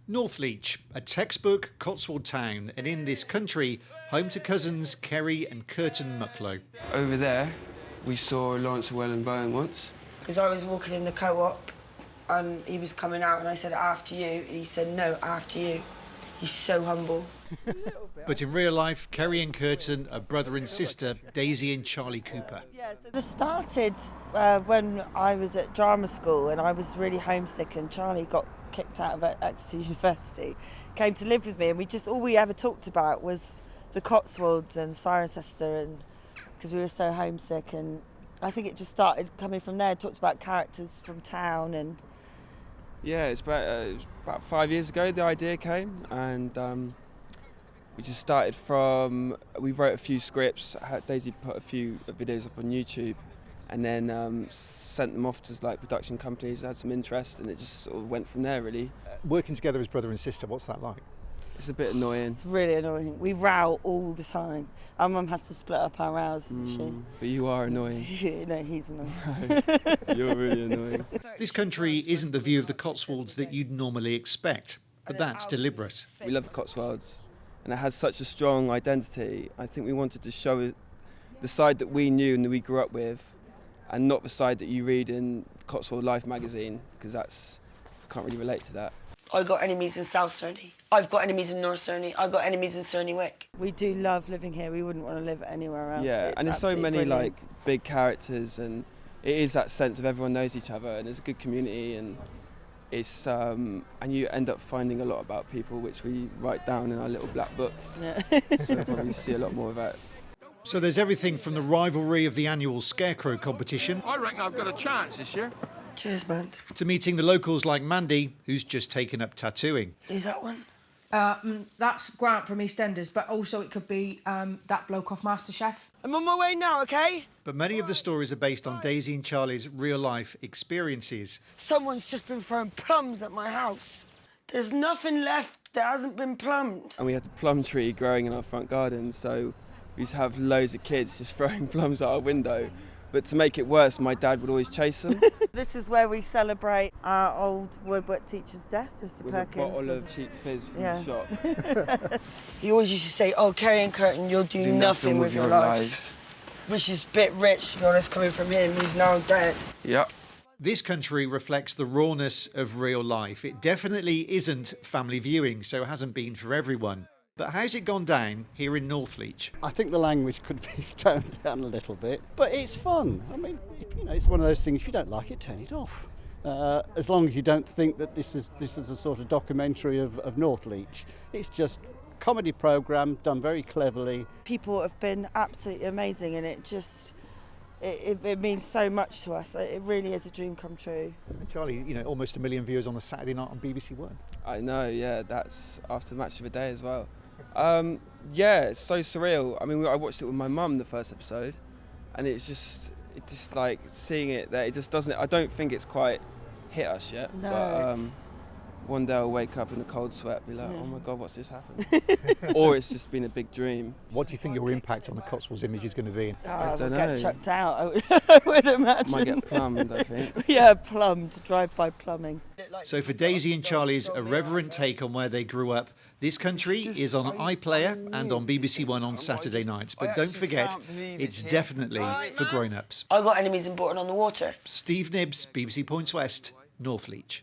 Northleach, a textbook Cotswold town, and in this country, home to cousins Kerry and Curtin Mucklow. Over there, we saw Lawrence Welland-Bowen once. Because I was walking in the co-op and he was coming out and I said, after you. And he said, no, after you. He's so humble. But in real life, Kerry and Curtin are brother and sister, Daisy and Charlie Cooper. Yeah, so it started when I was at drama school and I was really homesick, and Charlie got kicked out of Exeter University, came to live with me, and we just, all we ever talked about was the Cotswolds and Cirencester, and because we were so homesick, and I think it just started coming from there. Talked about characters from town. And yeah, it's about 5 years ago the idea came, and we just started from, we wrote a few scripts, Daisy put a few videos up on YouTube, and then sent them off to like production companies, had some interest, and it just sort of went from there really. Working together as brother and sister, what's that like? It's a bit annoying. It's really annoying. We row all the time. Our mum has to split up our rows, doesn't she? But you are annoying. Yeah, no, he's annoying. No, you're really annoying. This country isn't the view of the Cotswolds that you'd normally expect, but that's deliberate. We love the Cotswolds, and it has such a strong identity. I think we wanted to show the side that we knew and that we grew up with, and not the side that you read in Cotswold Life magazine, because I can't really relate to that. I got enemies in South Surney. I've got enemies in North Surney. I've got enemies in Surney Wick. We do love living here. We wouldn't want to live anywhere else. Yeah, and there's so many brilliant. like big characters, and it is that sense of everyone knows each other, and there's a good community, and it's and you end up finding a lot about people, which we write down in our little black book. Yeah. So you'll probably see a lot more of that. So there's everything from the rivalry of the annual Scarecrow competition I reckon I've got a chance this year. Cheers, man. to meeting the locals like Mandy, who's just taken up tattooing. Who's that one? That's Grant from EastEnders, but also it could be that bloke off MasterChef. I'm on my way now, okay? But many of the stories are based on Daisy and Charlie's real-life experiences. Someone's just been throwing plums at my house. There's nothing left that hasn't been plumbed. And we had the plum tree growing in our front garden, so we used to have loads of kids just throwing plums out our window. But to make it worse, my dad would always chase them. This is where we celebrate our old woodwork teacher's death, Mr. With Perkins. a bottle of cheap fizz from Yeah. the shop. He always used to say, oh, Kerry and Curtin, you'll do nothing with your lives. Which is a bit rich, to be honest, coming from him, who's now dead. Yeah. This country reflects the rawness of real life. It definitely isn't family viewing, so it hasn't been for everyone. But how's it gone down here in Northleach? I think the language could be toned down a little bit, but it's fun. I mean, it's one of those things, if you don't like it, turn it off. As long as you don't think that this is a sort of documentary of Northleach. It's just a comedy programme done very cleverly. People have been absolutely amazing, and it just, it means so much to us. It really is a dream come true. And Charlie, almost 1 million viewers on the Saturday night on BBC One. I know, yeah, that's after the match of the day as well. Yeah, it's so surreal. I mean, I watched it with my mum, the first episode, and it's just like seeing it there, it just doesn't, I don't think it's quite hit us yet. No, but it's... one day I'll wake up in a cold sweat, be like, oh my God, what's just happened? Or it's just been a big dream. What do you think your impact on the Cotswolds image is going to be? I don't we'll know. get chucked out, I would imagine. Might get plumbed, I think. Yeah, plumbed, drive-by plumbing. So for Daisy and Charlie's irreverent take on where they grew up, this country is on iPlayer and on BBC One on Saturday nights. But don't forget, it's definitely for grown-ups. I got enemies in Bourton on the Water. Steve Knibbs, BBC Points West, Northleach.